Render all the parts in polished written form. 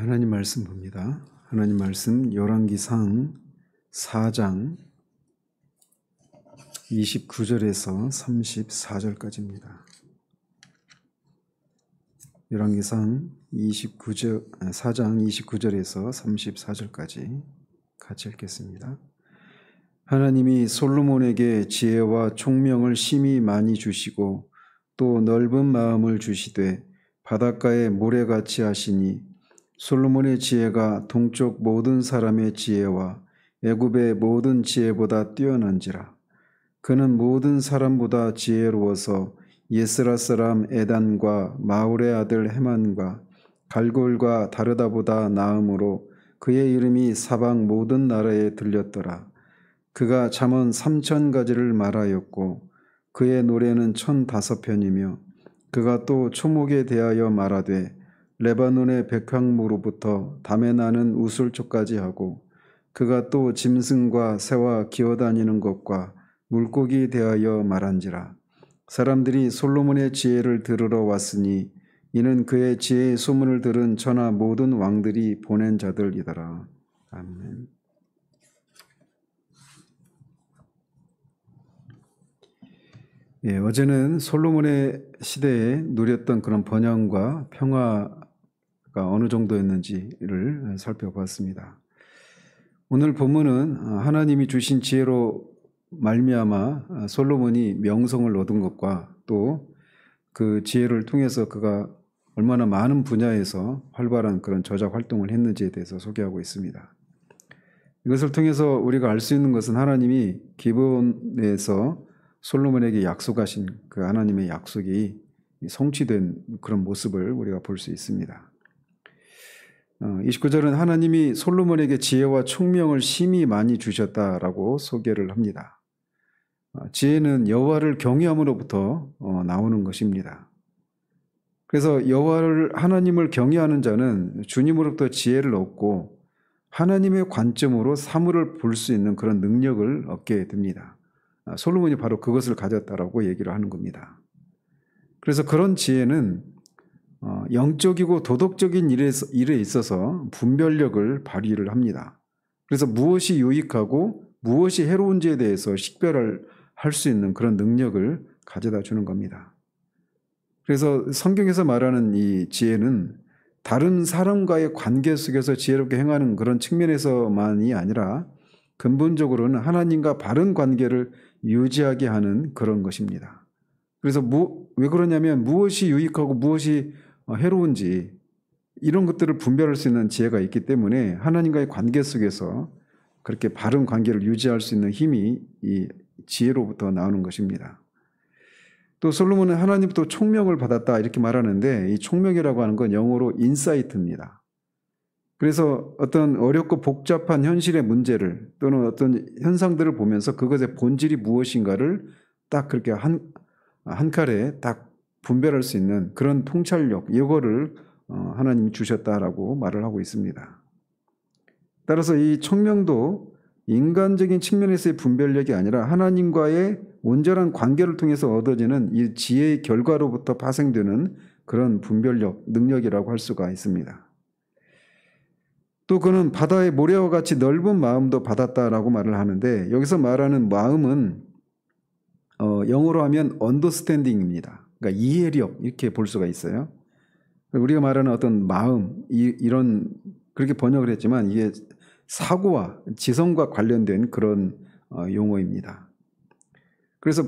하나님 말씀 봅니다. 하나님 말씀 열왕기상 4장 29절에서 34절까지입니다. 열왕기상 4장 29절에서 34절까지 같이 읽겠습니다. 하나님이 솔로몬에게 지혜와 총명을 심히 많이 주시고 또 넓은 마음을 주시되 바닷가에 모래같이 하시니 솔로몬의 지혜가 동쪽 모든 사람의 지혜와 애굽의 모든 지혜보다 뛰어난지라. 그는 모든 사람보다 지혜로워서 예스라 사람 에단과 마울의 아들 헤만과 갈골과 다르다보다 나음으로 그의 이름이 사방 모든 나라에 들렸더라. 그가 잠언 3000가지를 말하였고 그의 노래는 1005편이며 그가 또 초목에 대하여 말하되 레바논의 백향무로부터 담에 나는 우술초까지 하고 그가 또 짐승과 새와 기어다니는 것과 물고기에 대하여 말한지라. 사람들이 솔로몬의 지혜를 들으러 왔으니 이는 그의 지혜의 소문을 들은 천하 모든 왕들이 보낸 자들이더라. 아멘. 어제는 솔로몬의 시대에 누렸던 그런 번영과 평화가 어느 정도였는지를 살펴봤습니다. 오늘 본문은 하나님이 주신 지혜로 말미암아 솔로몬이 명성을 얻은 것과 또 그 지혜를 통해서 그가 얼마나 많은 분야에서 활발한 그런 저작 활동을 했는지에 대해서 소개하고 있습니다. 이것을 통해서 우리가 알 수 있는 것은 하나님이 기브온에서 솔로몬에게 약속하신 그 하나님의 약속이 성취된 그런 모습을 우리가 볼 수 있습니다. 29절은 하나님이 솔로몬에게 지혜와 총명을 심히 많이 주셨다라고 소개를 합니다. 지혜는 여호와를 경외함으로부터 나오는 것입니다. 그래서 하나님을 경외하는 자는 주님으로부터 지혜를 얻고 하나님의 관점으로 사물을 볼 수 있는 그런 능력을 얻게 됩니다. 솔로몬이 바로 그것을 가졌다라고 얘기를 하는 겁니다. 그래서 그런 지혜는 영적이고 도덕적인 일에 있어서 분별력을 발휘를 합니다. 그래서 무엇이 유익하고 무엇이 해로운지에 대해서 식별을 할 수 있는 그런 능력을 가져다 주는 겁니다. 그래서 성경에서 말하는 이 지혜는 다른 사람과의 관계 속에서 지혜롭게 행하는 그런 측면에서만이 아니라 근본적으로는 하나님과 바른 관계를 유지하게 하는 그런 것입니다. 그래서 왜 그러냐면 무엇이 유익하고 무엇이 해로운지 이런 것들을 분별할 수 있는 지혜가 있기 때문에 하나님과의 관계 속에서 그렇게 바른 관계를 유지할 수 있는 힘이 이 지혜로부터 나오는 것입니다. 또 솔로몬은 하나님부터 총명을 받았다 이렇게 말하는데 이 총명이라고 하는 건 영어로 인사이트입니다. 그래서 어떤 어렵고 복잡한 현실의 문제를 또는 어떤 현상들을 보면서 그것의 본질이 무엇인가를 딱 그렇게 한 칼에 딱 분별할 수 있는 그런 통찰력, 이거를 하나님이 주셨다라고 말을 하고 있습니다. 따라서 이 총명도 인간적인 측면에서의 분별력이 아니라 하나님과의 온전한 관계를 통해서 얻어지는 이 지혜의 결과로부터 파생되는 그런 분별력, 능력이라고 할 수가 있습니다. 또 그는 바다의 모래와 같이 넓은 마음도 받았다라고 말을 하는데 여기서 말하는 마음은 영어로 하면 understanding입니다. 그러니까 이해력 이렇게 볼 수가 있어요. 우리가 말하는 어떤 마음 이런 그렇게 번역을 했지만 이게 사고와 지성과 관련된 그런 용어입니다. 그래서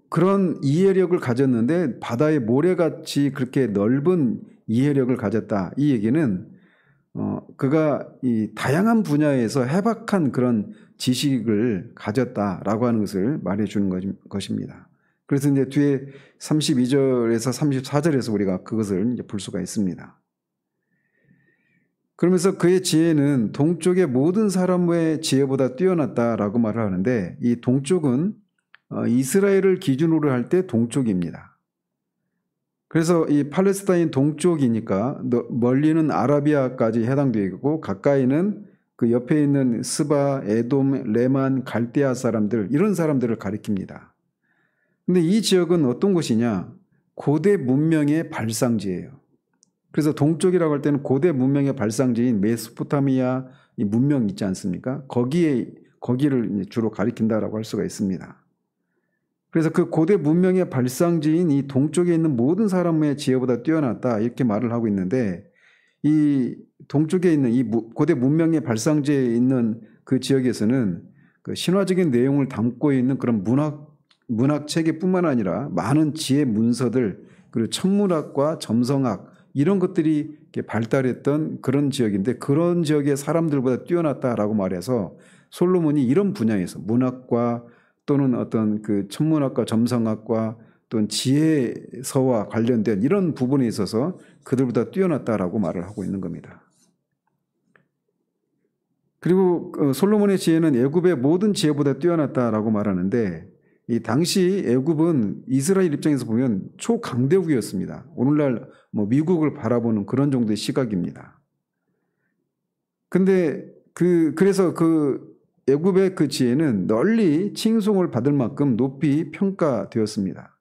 그런 이해력을 가졌는데 바다의 모래같이 그렇게 넓은 이해력을 가졌다. 이 얘기는 그가 이 다양한 분야에서 해박한 그런 지식을 가졌다라고 하는 것을 말해주는 것입니다. 그래서 이제 뒤에 32절에서 34절에서 우리가 그것을 이제 볼 수가 있습니다. 그러면서 그의 지혜는 동쪽의 모든 사람의 지혜보다 뛰어났다라고 말을 하는데 이 동쪽은 이스라엘을 기준으로 할 때 동쪽입니다. 그래서 이 팔레스타인 동쪽이니까 멀리는 아라비아까지 해당되어 있고 가까이는 그 옆에 있는 스바, 에돔, 레만, 갈대아 사람들 이런 사람들을 가리킵니다. 근데 이 지역은 어떤 곳이냐? 고대 문명의 발상지예요. 그래서 동쪽이라고 할 때는 고대 문명의 발상지인 메소포타미아 이 문명 있지 않습니까? 거기를 주로 가리킨다라고 할 수가 있습니다. 그래서 그 고대 문명의 발상지인 이 동쪽에 있는 모든 사람의 지혜보다 뛰어났다 이렇게 말을 하고 있는데, 이 동쪽에 있는 이 고대 문명의 발상지에 있는 그 지역에서는 그 신화적인 내용을 담고 있는 그런 문학 체계뿐만 아니라 많은 지혜 문서들, 그리고 천문학과 점성학 이런 것들이 이렇게 발달했던 그런 지역인데, 그런 지역의 사람들보다 뛰어났다라고 말해서 솔로몬이 이런 분야에서 문학과 또는 어떤 그 천문학과 점성학과 또는 지혜서와 관련된 이런 부분에 있어서 그들보다 뛰어났다라고 말을 하고 있는 겁니다. 그리고 솔로몬의 지혜는 애굽의 모든 지혜보다 뛰어났다라고 말하는데, 이 당시 애굽은 이스라엘 입장에서 보면 초강대국이었습니다. 오늘날 뭐 미국을 바라보는 그런 정도의 시각입니다. 근데 그래서 그 애굽의 그 지혜는 널리 칭송을 받을 만큼 높이 평가되었습니다.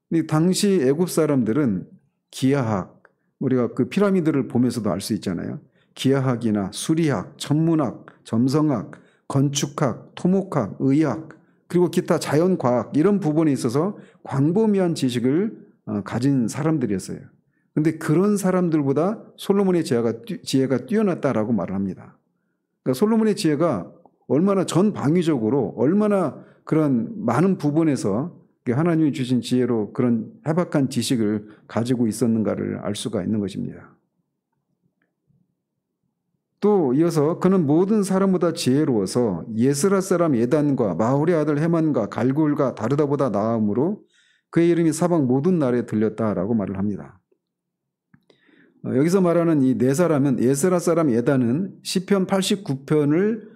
근데 당시 애굽 사람들은 기하학, 우리가 그 피라미드를 보면서도 알 수 있잖아요. 기하학이나 수리학, 천문학, 점성학, 건축학, 토목학, 의학, 그리고 기타 자연과학 이런 부분에 있어서 광범위한 지식을 가진 사람들이었어요. 근데 그런 사람들보다 솔로몬의 지혜가 뛰어났다라고 말을 합니다. 그러니까 솔로몬의 지혜가 얼마나 전방위적으로 얼마나 그런 많은 부분에서 하나님이 주신 지혜로 그런 해박한 지식을 가지고 있었는가를 알 수가 있는 것입니다. 또 이어서 그는 모든 사람보다 지혜로워서 예스라 사람 예단과 마홀의 아들 헤만과 갈굴과 다르다보다 나음으로 그의 이름이 사방 모든 나라에 들렸다라고 말을 합니다. 여기서 말하는 이 네 사람은 예스라 사람 예단은 시편 89편을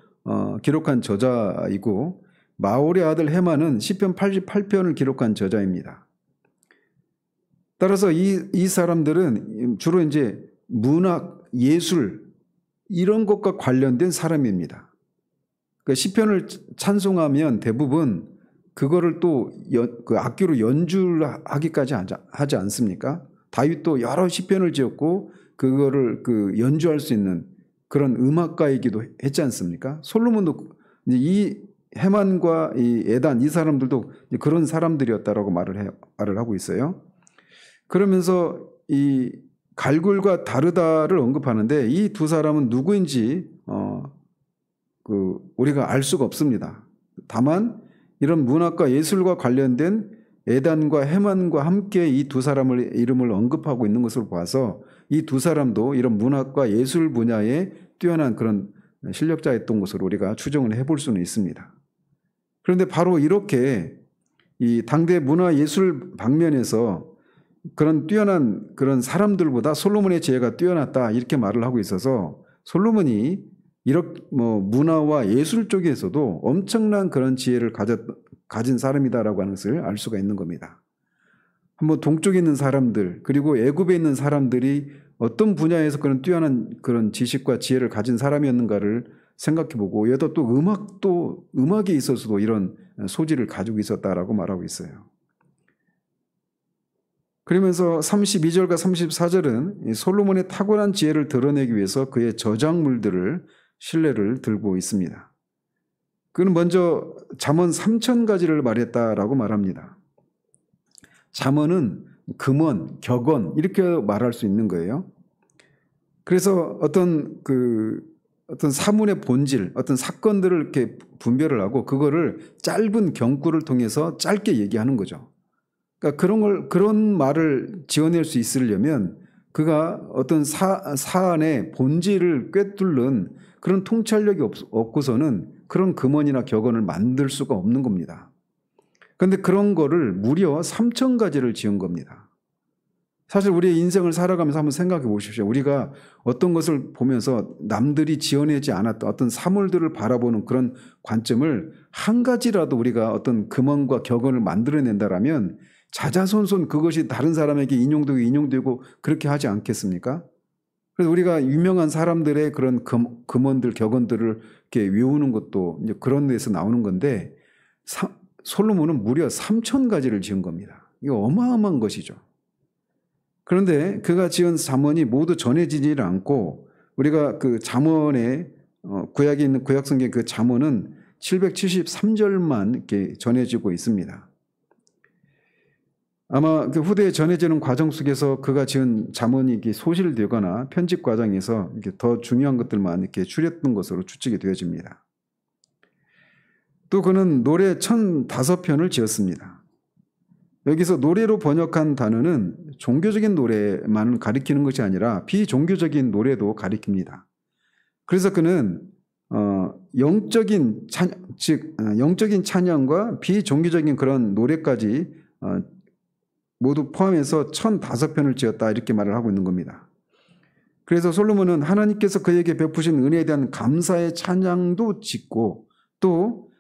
기록한 저자이고, 마홀의 아들 헤만은 시편 88편을 기록한 저자입니다. 따라서 이 사람들은 주로 이제 문학, 예술 이런 것과 관련된 사람입니다. 그러니까 시편을 찬송하면 대부분 그거를 또 그 악기로 연주하기까지 하지 않습니까? 다윗도 여러 시편을 지었고 그거를 그 연주할 수 있는 그런 음악가이기도 했지 않습니까? 솔로몬도 이 헤만과 이 에단 이 사람들도 그런 사람들이었다라고 말을 하고 있어요. 그러면서 이 갈굴과 다르다를 언급하는데 이 두 사람은 누구인지 우리가 알 수가 없습니다. 다만 이런 문학과 예술과 관련된 에단과 헤만과 함께 이 두 사람의 이름을 언급하고 있는 것을 봐서 이 두 사람도 이런 문학과 예술 분야에 뛰어난 그런 실력자였던 것으로 우리가 추정을 해볼 수는 있습니다. 그런데 바로 이렇게 이 당대 문화 예술 방면에서 그런 뛰어난 그런 사람들보다 솔로몬의 지혜가 뛰어났다 이렇게 말을 하고 있어서 솔로몬이 이렇게 문화와 예술 쪽에서도 엄청난 그런 지혜를 가진 사람이다라고 하는 것을 알 수가 있는 겁니다. 한번 동쪽에 있는 사람들 그리고 애굽에 있는 사람들이 어떤 분야에서 그런 뛰어난 그런 지식과 지혜를 가진 사람이었는가를 생각해보고, 여기다 또 음악에 있어서도 이런 소질을 가지고 있었다라고 말하고 있어요. 그러면서 32절과 34절은 솔로몬의 탁월한 지혜를 드러내기 위해서 그의 저작물들을 신뢰를 들고 있습니다. 그는 먼저 잠언 3000가지를 말했다라고 말합니다. 잠언은 금언, 격언 이렇게 말할 수 있는 거예요. 그래서 어떤 사문의 본질, 어떤 사건들을 이렇게 분별을 하고 그거를 짧은 경구를 통해서 짧게 얘기하는 거죠. 그러니까 그런 말을 지어낼 수 있으려면 그가 어떤 사안의 본질을 꿰뚫는 그런 통찰력이 없고서는 그런 금언이나 격언을 만들 수가 없는 겁니다. 그런데 그런 거를 무려 3000가지를 지은 겁니다. 사실 우리의 인생을 살아가면서 한번 생각해 보십시오. 우리가 어떤 것을 보면서 남들이 지어내지 않았던 어떤 사물들을 바라보는 그런 관점을 한 가지라도 우리가 어떤 금언과 격언을 만들어낸다라면 자자손손 그것이 다른 사람에게 인용되고 그렇게 하지 않겠습니까? 그래서 우리가 유명한 사람들의 그런 금언들, 격언들을 이렇게 외우는 것도 이제 그런 데서 나오는 건데, 솔로몬은 무려 3000가지를 지은 겁니다. 이거 어마어마한 것이죠. 그런데 그가 지은 잠언이 모두 전해지지를 않고 우리가 그 잠언에 구약에 있는 구약성경 그 잠언은 773절만 이렇게 전해지고 있습니다. 아마 그 후대에 전해지는 과정 속에서 그가 지은 잠언이 이렇게 소실되거나 편집 과정에서 이렇게 더 중요한 것들만 이렇게 추렸던 것으로 추측이 되어집니다. 또 그는 노래 1005편을 지었습니다. 여기서 노래로 번역한 단어는 종교적인 노래만 가리키는 것이 아니라 비종교적인 노래도 가리킵니다. 그래서 그는 영적인 찬양과 비종교적인 그런 노래까지 모두 포함해서 1005편을 지었다 이렇게 말을 하고 있는 겁니다. 그래서 솔로몬은 하나님께서 그에게 베푸신 은혜에 대한 감사의 찬양도 짓고 또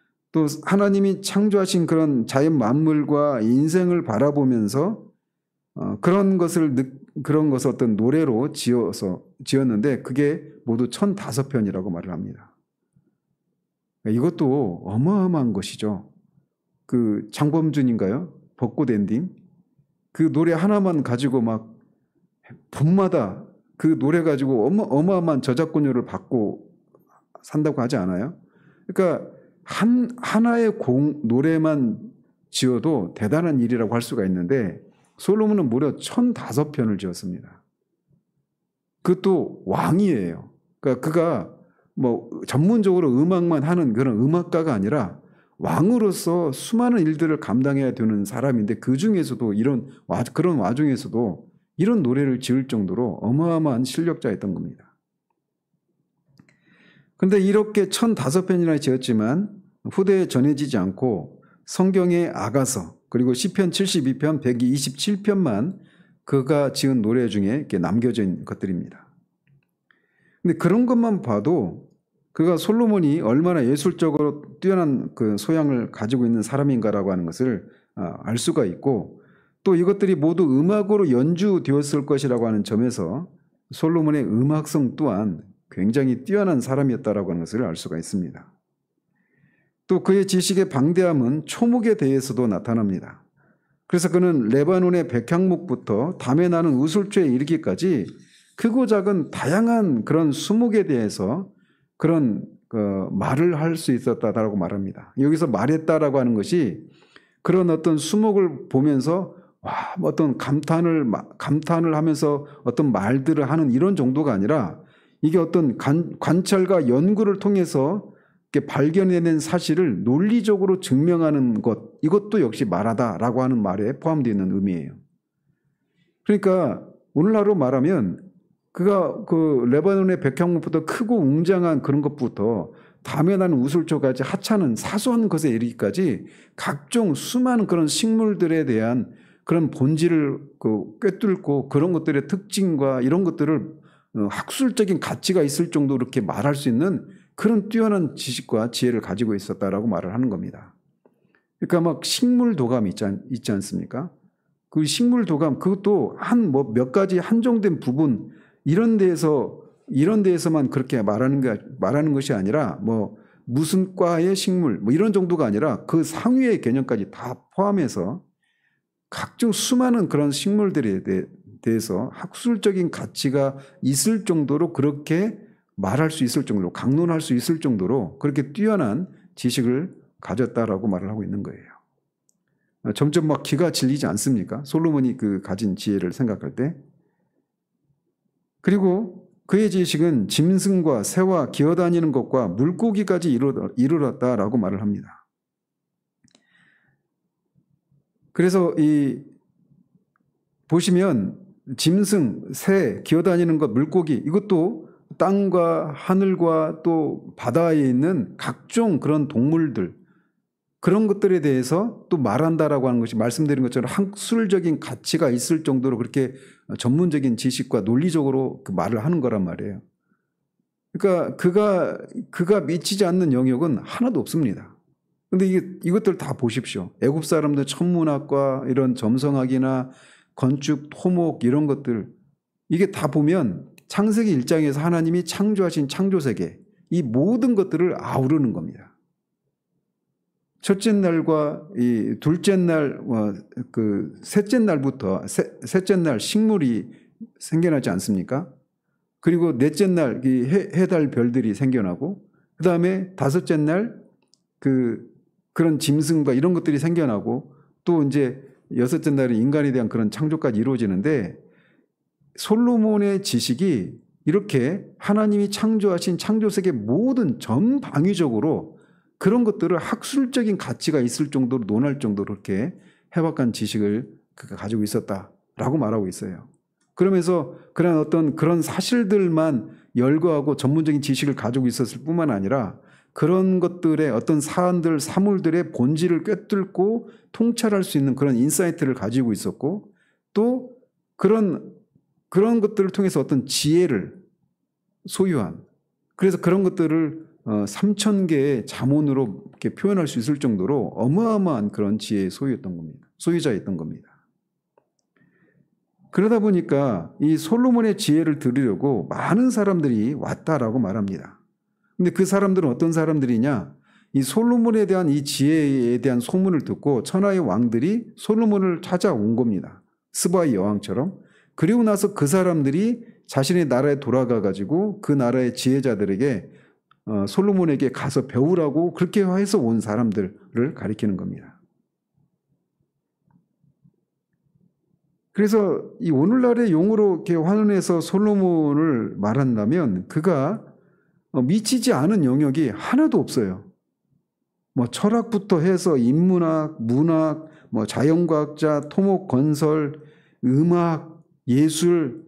하나님이 창조하신 그런 자연 만물과 인생을 바라보면서 그런 것을 어떤 노래로 지었는데 그게 모두 1005편이라고 말을 합니다. 이것도 어마어마한 것이죠. 그 장범준인가요? 벚꽃 엔딩? 그 노래 하나만 가지고 막 봄마다 그 노래 가지고 어마어마한 저작권료를 받고 산다고 하지 않아요? 그러니까 하나의 노래만 지어도 대단한 일이라고 할 수가 있는데 솔로몬은 무려 1005편을 지었습니다. 그것도 왕이에요. 그러니까 그가 뭐 전문적으로 음악만 하는 그런 음악가가 아니라 왕으로서 수많은 일들을 감당해야 되는 사람인데 그 중에서도 그런 와중에서도 이런 노래를 지을 정도로 어마어마한 실력자였던 겁니다. 그런데 이렇게 1005편이나 지었지만 후대에 전해지지 않고 성경의 아가서 그리고 시편 72편, 127편만 그가 지은 노래 중에 이렇게 남겨져 있는 것들입니다. 근데 그런 것만 봐도 그가 솔로몬이 얼마나 예술적으로 뛰어난 그 소양을 가지고 있는 사람인가라고 하는 것을 알 수가 있고 또 이것들이 모두 음악으로 연주되었을 것이라고 하는 점에서 솔로몬의 음악성 또한 굉장히 뛰어난 사람이었다라고 하는 것을 알 수가 있습니다. 또 그의 지식의 방대함은 초목에 대해서도 나타납니다. 그래서 그는 레바논의 백향목부터 담에 나는 우슬초에 이르기까지 크고 작은 다양한 그런 수목에 대해서 그런 말을 할 수 있었다라고 말합니다. 여기서 말했다라고 하는 것이 그런 어떤 수목을 보면서 어떤 감탄을 하면서 어떤 말들을 하는 이런 정도가 아니라 이게 어떤 관찰과 연구를 통해서 발견해낸 사실을 논리적으로 증명하는 것, 이것도 역시 말하다라고 하는 말에 포함되어 있는 의미예요. 그러니까 오늘날로 말하면 그가 그 레바논의 백향목부터 크고 웅장한 그런 것부터 담에 나는 우슬초까지 하찮은 사소한 것에 이르기까지 각종 수많은 그런 식물들에 대한 그런 본질을 꿰뚫고 그런 것들의 특징과 이런 것들을 학술적인 가치가 있을 정도로 이렇게 말할 수 있는 그런 뛰어난 지식과 지혜를 가지고 있었다라고 말을 하는 겁니다. 그러니까 막 식물 도감 있지 않습니까? 그 식물 도감 그것도 몇 가지 한정된 부분 이런 데에서만 그렇게 말하는 것이 아니라 무슨 과의 식물 이런 정도가 아니라 그 상위의 개념까지 다 포함해서 각종 수많은 그런 식물들에 대해서 학술적인 가치가 있을 정도로 그렇게 말할 수 있을 정도로 강론할 수 있을 정도로 그렇게 뛰어난 지식을 가졌다라고 말을 하고 있는 거예요. 점점 막 기가 질리지 않습니까? 솔로몬이 그 가진 지혜를 생각할 때. 그리고 그의 지식은 짐승과 새와 기어다니는 것과 물고기까지 이르렀다라고 말을 합니다. 그래서 보시면 짐승, 새, 기어다니는 것, 물고기 이것도 땅과 하늘과 또 바다에 있는 각종 그런 동물들 그런 것들에 대해서 또 말한다라고 하는 것이 말씀드린 것처럼 학술적인 가치가 있을 정도로 그렇게 전문적인 지식과 논리적으로 그 말을 하는 거란 말이에요. 그러니까 그가 미치지 않는 영역은 하나도 없습니다. 그런데 이것들 다 보십시오. 애굽 사람들 천문학과 이런 점성학이나 건축, 토목 이런 것들 이게 다 보면 창세기 1장에서 하나님이 창조하신 창조세계 이 모든 것들을 아우르는 겁니다. 첫째 날과 이 둘째 날, 그 셋째 날부터 셋째 날 식물이 생겨나지 않습니까? 그리고 넷째 날 이 해달 별들이 생겨나고, 그 다음에 다섯째 날 그런 짐승과 이런 것들이 생겨나고, 또 이제 여섯째 날은 인간에 대한 그런 창조까지 이루어지는데, 솔로몬의 지식이 이렇게 하나님이 창조하신 창조세계 모든 전방위적으로 그런 것들을 학술적인 가치가 있을 정도로 논할 정도로 이렇게 해박한 지식을 그가 가지고 있었다라고 말하고 있어요. 그러면서 그런 사실들만 열거하고 전문적인 지식을 가지고 있었을 뿐만 아니라 그런 것들의 어떤 사안들, 사물들의 본질을 꿰뚫고 통찰할 수 있는 그런 인사이트를 가지고 있었고, 또 그런 것들을 통해서 어떤 지혜를 소유한, 그래서 그런 것들을 3,000개의 잠언으로 이렇게 표현할 수 있을 정도로 어마어마한 그런 지혜의 소유자였던 겁니다. 그러다 보니까 이 솔로몬의 지혜를 들으려고 많은 사람들이 왔다라고 말합니다. 근데 그 사람들은 어떤 사람들이냐? 이 솔로몬에 대한 이 지혜에 대한 소문을 듣고 천하의 왕들이 솔로몬을 찾아온 겁니다. 스바의 여왕처럼. 그리고 나서 그 사람들이 자신의 나라에 돌아가 가지고 그 나라의 지혜자들에게 솔로몬에게 가서 배우라고 그렇게 해서 온 사람들을 가리키는 겁니다. 그래서 이 오늘날의 용어로 이렇게 환원해서 솔로몬을 말한다면 그가 미치지 않은 영역이 하나도 없어요. 뭐 철학부터 해서 인문학, 문학, 뭐 자연과학자, 토목, 건설, 음악, 예술,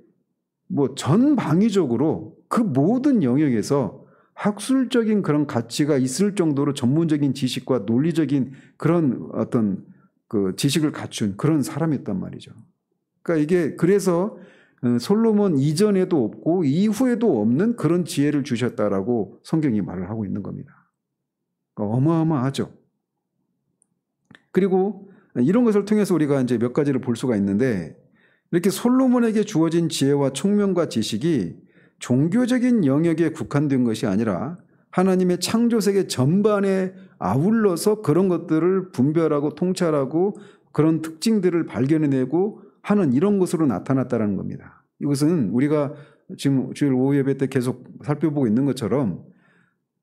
뭐 전방위적으로 그 모든 영역에서 학술적인 그런 가치가 있을 정도로 전문적인 지식과 논리적인 그런 어떤 그 지식을 갖춘 그런 사람이었단 말이죠. 그러니까 이게 그래서 솔로몬 이전에도 없고 이후에도 없는 그런 지혜를 주셨다라고 성경이 말을 하고 있는 겁니다. 그러니까 어마어마하죠. 그리고 이런 것을 통해서 우리가 이제 몇 가지를 볼 수가 있는데, 이렇게 솔로몬에게 주어진 지혜와 총명과 지식이 종교적인 영역에 국한된 것이 아니라 하나님의 창조세계 전반에 아울러서 그런 것들을 분별하고 통찰하고 그런 특징들을 발견해내고 하는 이런 것으로 나타났다는 겁니다. 이것은 우리가 지금 주일 오후 예배 때 계속 살펴보고 있는 것처럼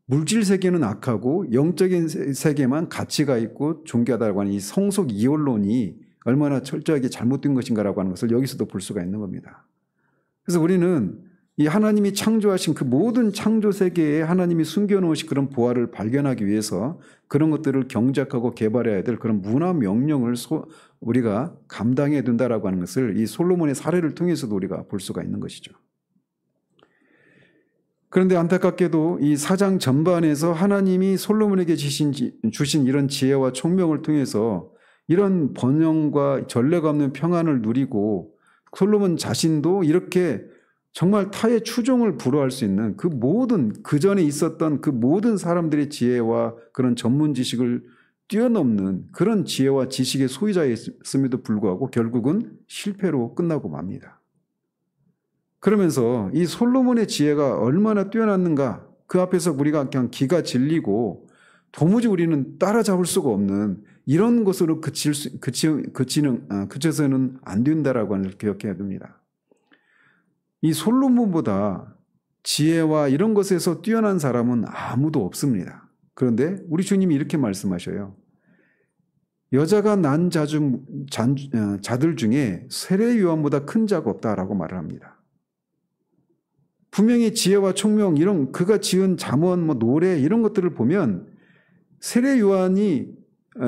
물질 세계는 악하고 영적인 세계만 가치가 있고 존귀하다고 하는 이 성속 이원론이 얼마나 철저하게 잘못된 것인가라고 하는 것을 여기서도 볼 수가 있는 겁니다. 그래서 우리는 이 하나님이 창조하신 그 모든 창조 세계에 하나님이 숨겨놓으신 그런 보화를 발견하기 위해서 그런 것들을 경작하고 개발해야 될 그런 문화 명령을 우리가 감당해야 된다라고 하는 것을 이 솔로몬의 사례를 통해서도 우리가 볼 수가 있는 것이죠. 그런데 안타깝게도 이 사장 전반에서 하나님이 솔로몬에게 주신 이런 지혜와 총명을 통해서 이런 번영과 전례가 없는 평안을 누리고 솔로몬 자신도 이렇게 정말 타의 추종을 불허할 수 있는 그 모든 그 전에 있었던 그 모든 사람들의 지혜와 그런 전문 지식을 뛰어넘는 그런 지혜와 지식의 소유자였음에도 불구하고 결국은 실패로 끝나고 맙니다. 그러면서 이 솔로몬의 지혜가 얼마나 뛰어났는가, 그 앞에서 우리가 그냥 기가 질리고 도무지 우리는 따라잡을 수가 없는 이런 것으로 그쳐서는 안 된다라고 하는 걸 기억해야 됩니다. 이 솔로몬보다 지혜와 이런 것에서 뛰어난 사람은 아무도 없습니다. 그런데 우리 주님이 이렇게 말씀하셔요. 여자가 난 자들 중에 세례 요한보다 큰 자가 없다라고 말을 합니다. 분명히 지혜와 총명 이런 그가 지은 잠언, 노래 이런 것들을 보면 세례 요한이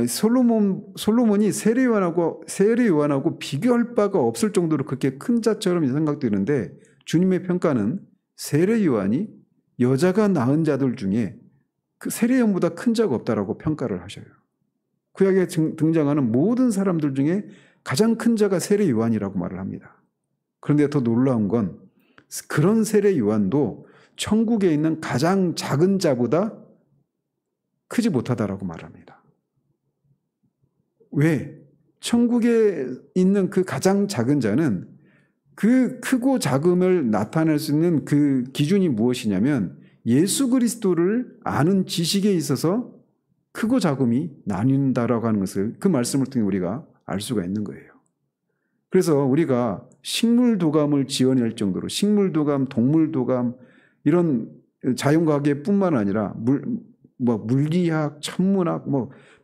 솔로몬이 세례 요한하고 비교할 바가 없을 정도로 그렇게 큰 자처럼 생각되는데, 주님의 평가는 세례 요한이 여자가 낳은 자들 중에 그 세례 요한보다 큰 자가 없다라고 평가를 하셔요. 구약에 등장하는 모든 사람들 중에 가장 큰 자가 세례 요한이라고 말을 합니다. 그런데 더 놀라운 건 그런 세례 요한도 천국에 있는 가장 작은 자보다 크지 못하다라고 말합니다. 왜? 천국에 있는 그 가장 작은 자는 그 크고 작음을 나타낼 수 있는 그 기준이 무엇이냐면 예수 그리스도를 아는 지식에 있어서 크고 작음이 나뉜다라고 하는 것을 그 말씀을 통해 우리가 알 수가 있는 거예요. 그래서 우리가 식물도감을 지어낼 정도로 식물도감, 동물도감 이런 자연과학뿐만 아니라 물리학, 천문학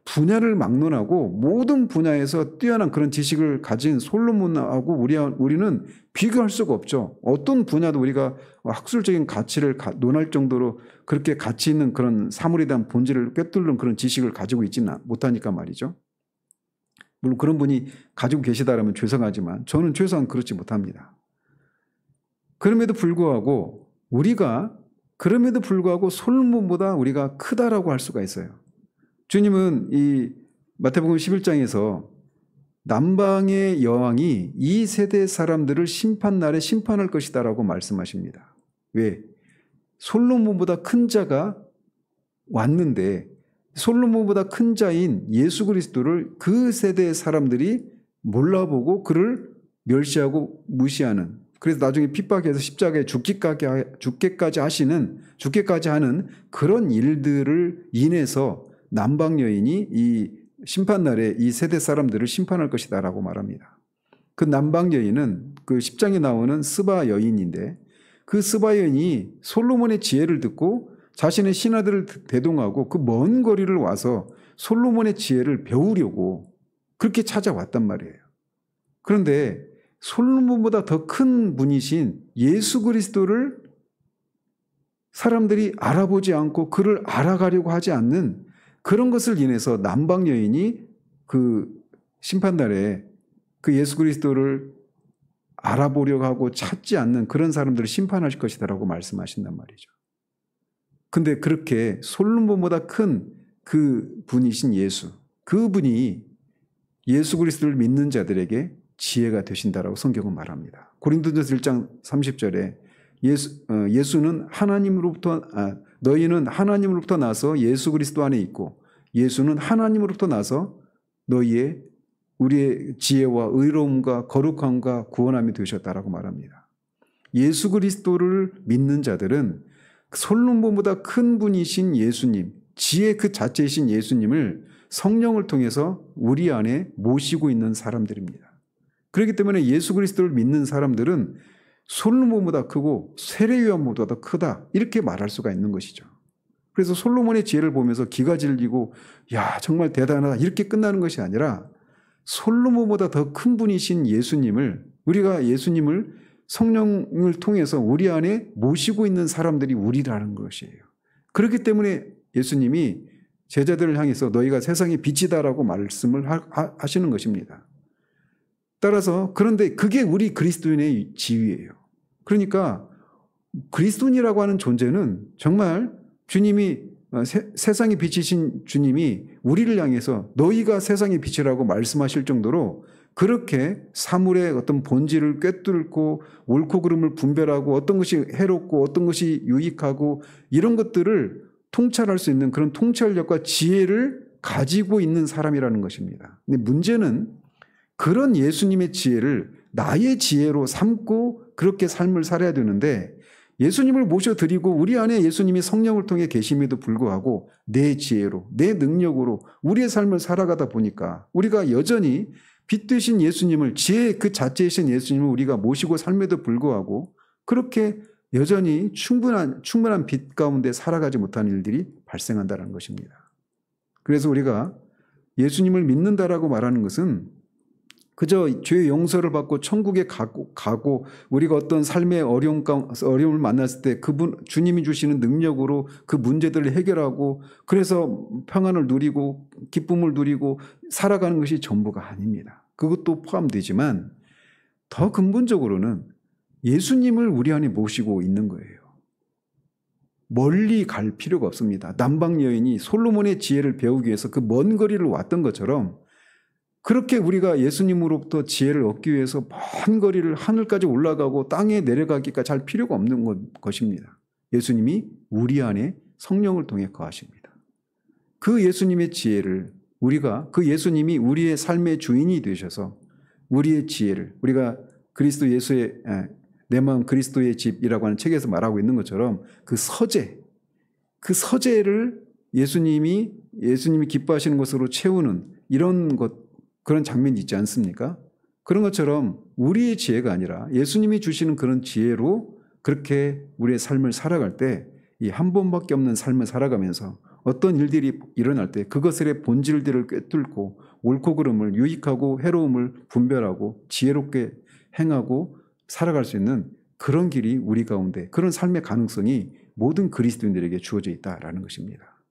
분야를 막론하고 모든 분야에서 뛰어난 그런 지식을 가진 솔로몬하고 우리는 비교할 수가 없죠. 어떤 분야도 우리가 학술적인 가치를 논할 정도로 그렇게 가치 있는 그런 사물에 대한 본질을 꿰뚫는 그런 지식을 가지고 있지는 못하니까 말이죠. 물론 그런 분이 가지고 계시다라면 죄송하지만 저는 최소한 그렇지 못합니다. 그럼에도 불구하고 솔로몬보다 우리가 크다라고 할 수가 있어요. 주님은 이 마태복음 11장에서 남방의 여왕이 이 세대 사람들을 심판날에 심판할 것이다라고 말씀하십니다. 왜? 솔로몬보다 큰 자가 왔는데 솔로몬보다 큰 자인 예수 그리스도를 그 세대의 사람들이 몰라보고 그를 멸시하고 무시하는, 그래서 나중에 핍박해서 십자가에 죽게까지 하는 그런 일들을 인해서 남방 여인이 이 심판날에 이 세대 사람들을 심판할 것이다라고 말합니다. 그 남방 여인은 그 10장에 나오는 스바 여인인데 그 스바 여인이 솔로몬의 지혜를 듣고 자신의 신하들을 대동하고 그 먼 거리를 와서 솔로몬의 지혜를 배우려고 그렇게 찾아왔단 말이에요. 그런데 솔로몬보다 더 큰 분이신 예수 그리스도를 사람들이 알아보지 않고 그를 알아가려고 하지 않는 그런 것을 인해서 남방 여인이 그 심판날에 그 예수 그리스도를 알아보려고 하고 찾지 않는 그런 사람들을 심판하실 것이다라고 말씀하신단 말이죠. 근데 그렇게 솔로몬보다 큰 그 분이신 예수, 그분이 예수 그리스도를 믿는 자들에게 지혜가 되신다라고 성경은 말합니다. 고린도전서 1장 30절에 너희는 하나님으로부터 나서 예수 그리스도 안에 있고 예수는 하나님으로부터 나서 우리의 지혜와 의로움과 거룩함과 구원함이 되셨다라고 말합니다. 예수 그리스도를 믿는 자들은 솔로몬보다 큰 분이신 예수님, 지혜 그 자체이신 예수님을 성령을 통해서 우리 안에 모시고 있는 사람들입니다. 그렇기 때문에 예수 그리스도를 믿는 사람들은 솔로몬보다 크고 세례요한보다 더 크다 이렇게 말할 수가 있는 것이죠. 그래서 솔로몬의 지혜를 보면서 기가 질리고 야 정말 대단하다 이렇게 끝나는 것이 아니라 솔로몬보다 더 큰 분이신 우리가 예수님을 성령을 통해서 우리 안에 모시고 있는 사람들이 우리라는 것이에요. 그렇기 때문에 예수님이 제자들을 향해서 너희가 세상의 빛이다라고 말씀을 하시는 것입니다. 따라서 그런데 그게 우리 그리스도인의 지위예요. 그러니까 그리스도인이라고 하는 존재는 정말 주님이 세상의 빛이신 주님이 우리를 향해서 너희가 세상의 빛이라고 말씀하실 정도로 그렇게 사물의 어떤 본질을 꿰뚫고 옳고 그름을 분별하고 어떤 것이 해롭고 어떤 것이 유익하고 이런 것들을 통찰할 수 있는 그런 통찰력과 지혜를 가지고 있는 사람이라는 것입니다. 근데 문제는 그런 예수님의 지혜를 나의 지혜로 삼고 그렇게 삶을 살아야 되는데 예수님을 모셔드리고 우리 안에 예수님이 성령을 통해 계심에도 불구하고 내 지혜로 내 능력으로 우리의 삶을 살아가다 보니까 우리가 여전히 빛 되신 예수님을 지혜 그 자체이신 예수님을 우리가 모시고 삶에도 불구하고 그렇게 여전히 충분한 빛 가운데 살아가지 못하는 일들이 발생한다는 것입니다. 그래서 우리가 예수님을 믿는다라고 말하는 것은 그저 죄의 용서를 받고 천국에 가고 우리가 어떤 삶의 어려움을 만났을 때 주님이 주시는 능력으로 그 문제들을 해결하고 그래서 평안을 누리고 기쁨을 누리고 살아가는 것이 전부가 아닙니다. 그것도 포함되지만 더 근본적으로는 예수님을 우리 안에 모시고 있는 거예요. 멀리 갈 필요가 없습니다. 남방 여인이 솔로몬의 지혜를 배우기 위해서 그 먼 거리를 왔던 것처럼 그렇게 우리가 예수님으로부터 지혜를 얻기 위해서 먼 거리를 하늘까지 올라가고 땅에 내려가기까지 할 필요가 없는 것입니다. 예수님이 우리 안에 성령을 통해 거하십니다. 그 예수님의 지혜를 그 예수님이 우리의 삶의 주인이 되셔서 우리의 지혜를 우리가 그리스도 예수의 내 마음 그리스도의 집이라고 하는 책에서 말하고 있는 것처럼 그 서재를 예수님이 기뻐하시는 것으로 채우는 이런 그런 장면이 있지 않습니까? 그런 것처럼 우리의 지혜가 아니라 예수님이 주시는 그런 지혜로 그렇게 우리의 삶을 살아갈 때 이 한 번밖에 없는 삶을 살아가면서 어떤 일들이 일어날 때 그것의 본질들을 꿰뚫고 옳고 그름을 유익하고 해로움을 분별하고 지혜롭게 행하고 살아갈 수 있는 그런 길이 우리 가운데, 그런 삶의 가능성이 모든 그리스도인들에게 주어져 있다라는 것입니다.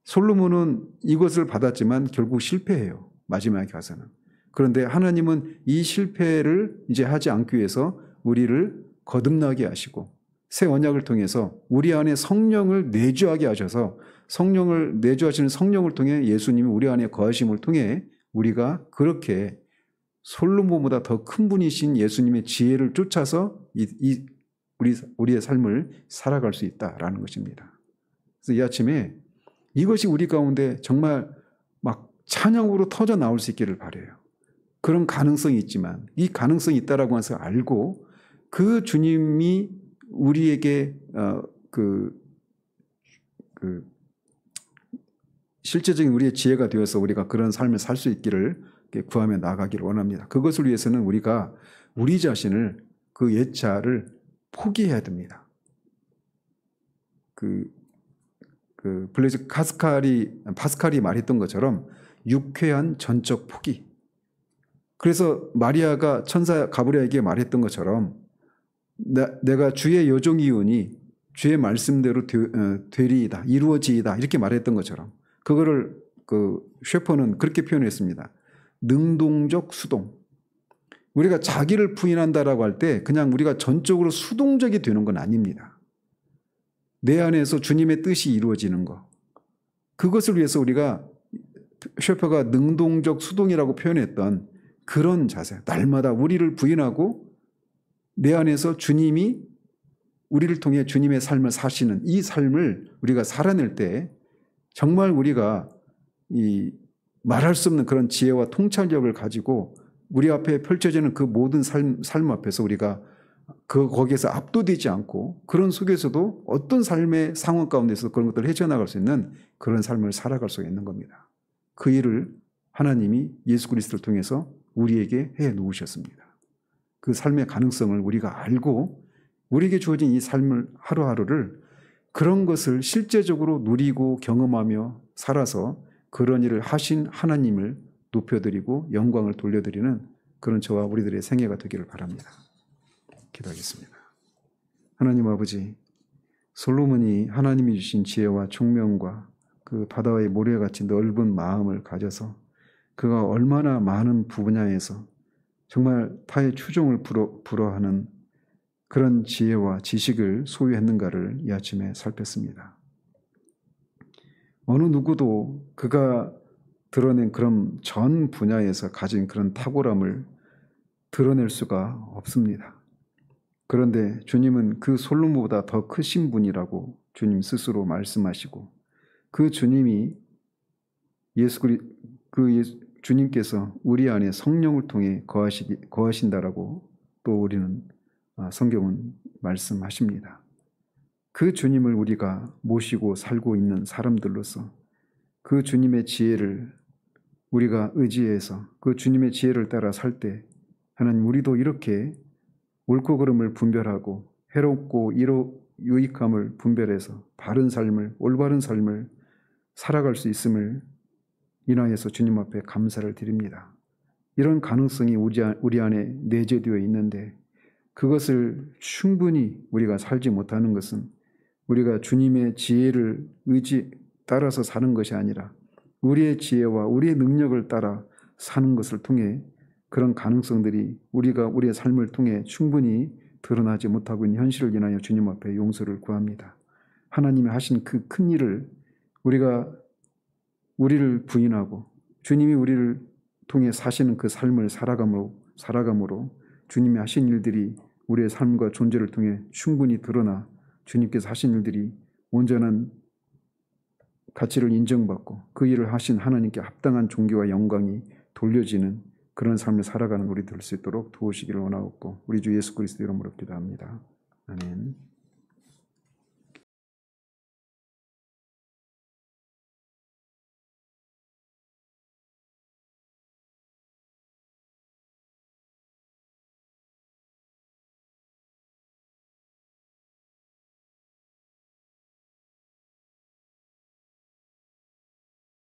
솔로몬은 이것을 받았지만 결국 실패해요. 마지막에 가서는. 그런데 하나님은 이 실패를 이제 하지 않기 위해서 우리를 거듭나게 하시고 새 언약을 통해서 우리 안에 성령을 내주하게 하셔서 성령을 내주하시는 성령을 통해 예수님이 우리 안에 거하심을 통해 우리가 그렇게 솔로몬보다 더 큰 분이신 예수님의 지혜를 쫓아서 우리의 삶을 살아갈 수 있다라는 것입니다. 그래서 이 아침에 이것이 우리 가운데 정말 막 찬양으로 터져 나올 수 있기를 바라요. 그런 가능성이 있지만 이 가능성이 있다라고 해서 알고 그 주님이 우리에게 실제적인 우리의 지혜가 되어서 우리가 그런 삶을 살 수 있기를 구하며 나아가기를 원합니다. 그것을 위해서는 우리가 우리 자신을 그 옛자를 포기해야 됩니다. 블레이즈 파스칼이 말했던 것처럼 유쾌한 전적 포기. 그래서 마리아가 천사 가브리엘에게 말했던 것처럼 내가 주의 여종이오니 주의 말씀대로 되리이다, 이루어지이다 이렇게 말했던 것처럼 그거를 셰퍼는 그렇게 표현했습니다. 능동적 수동. 우리가 자기를 부인한다라고 할 때 그냥 우리가 전적으로 수동적이 되는 건 아닙니다. 내 안에서 주님의 뜻이 이루어지는 것. 그것을 위해서 우리가 셰퍼가 능동적 수동이라고 표현했던 그런 자세. 날마다 우리를 부인하고 내 안에서 주님이 우리를 통해 주님의 삶을 사시는 이 삶을 우리가 살아낼 때 정말 우리가 이 말할 수 없는 그런 지혜와 통찰력을 가지고 우리 앞에 펼쳐지는 그 모든 삶 앞에서 우리가 거기에서 압도되지 않고 그런 속에서도 어떤 삶의 상황 가운데서 그런 것들을 헤쳐나갈 수 있는 그런 삶을 살아갈 수 있는 겁니다. 그 일을 하나님이 예수 그리스도를 통해서 우리에게 해 놓으셨습니다. 그 삶의 가능성을 우리가 알고 우리에게 주어진 이 삶을 하루하루를 그런 것을 실제적으로 누리고 경험하며 살아서 그런 일을 하신 하나님을 높여드리고 영광을 돌려드리는 그런 저와 우리들의 생애가 되기를 바랍니다. 기도하겠습니다. 하나님 아버지, 솔로몬이 하나님이 주신 지혜와 총명과 그 바다의 모래같이 넓은 마음을 가져서 그가 얼마나 많은 분야에서 정말 타의 추종을 불허하는 그런 지혜와 지식을 소유했는가를 이 아침에 살폈습니다. 어느 누구도 그가 드러낸 그런 전 분야에서 가진 그런 탁월함을 드러낼 수가 없습니다. 그런데 주님은 그 솔로몬보다 더 크신 분이라고 주님 스스로 말씀하시고 그 주님이 주님께서 우리 안에 성령을 통해 거하신다라고 또 우리는 성경은 말씀하십니다. 그 주님을 우리가 모시고 살고 있는 사람들로서 그 주님의 지혜를 우리가 의지해서 그 주님의 지혜를 따라 살 때 하나님 우리도 이렇게 옳고 그름을 분별하고 해롭고 유익함을 분별해서 바른 삶을 올바른 삶을 살아갈 수 있음을 인하여서 주님 앞에 감사를 드립니다. 이런 가능성이 우리 안에 내재되어 있는데 그것을 충분히 우리가 살지 못하는 것은 우리가 주님의 지혜를 따라서 사는 것이 아니라 우리의 지혜와 우리의 능력을 따라 사는 것을 통해 그런 가능성들이 우리의 삶을 통해 충분히 드러나지 못하고 있는 현실을 인하여 주님 앞에 용서를 구합니다. 하나님이 하신 그 큰 일을 우리를 부인하고 주님이 우리를 통해 사시는 그 삶을 살아감으로 주님이 하신 일들이 우리의 삶과 존재를 통해 충분히 드러나 주님께서 하신 일들이 온전한 가치를 인정받고 그 일을 하신 하나님께 합당한 존귀와 영광이 돌려지는 그런 삶을 살아가는 우리 될 수 있도록 도우시기를 원하옵고 우리 주 예수 그리스도 이름으로 기도합니다. 아멘.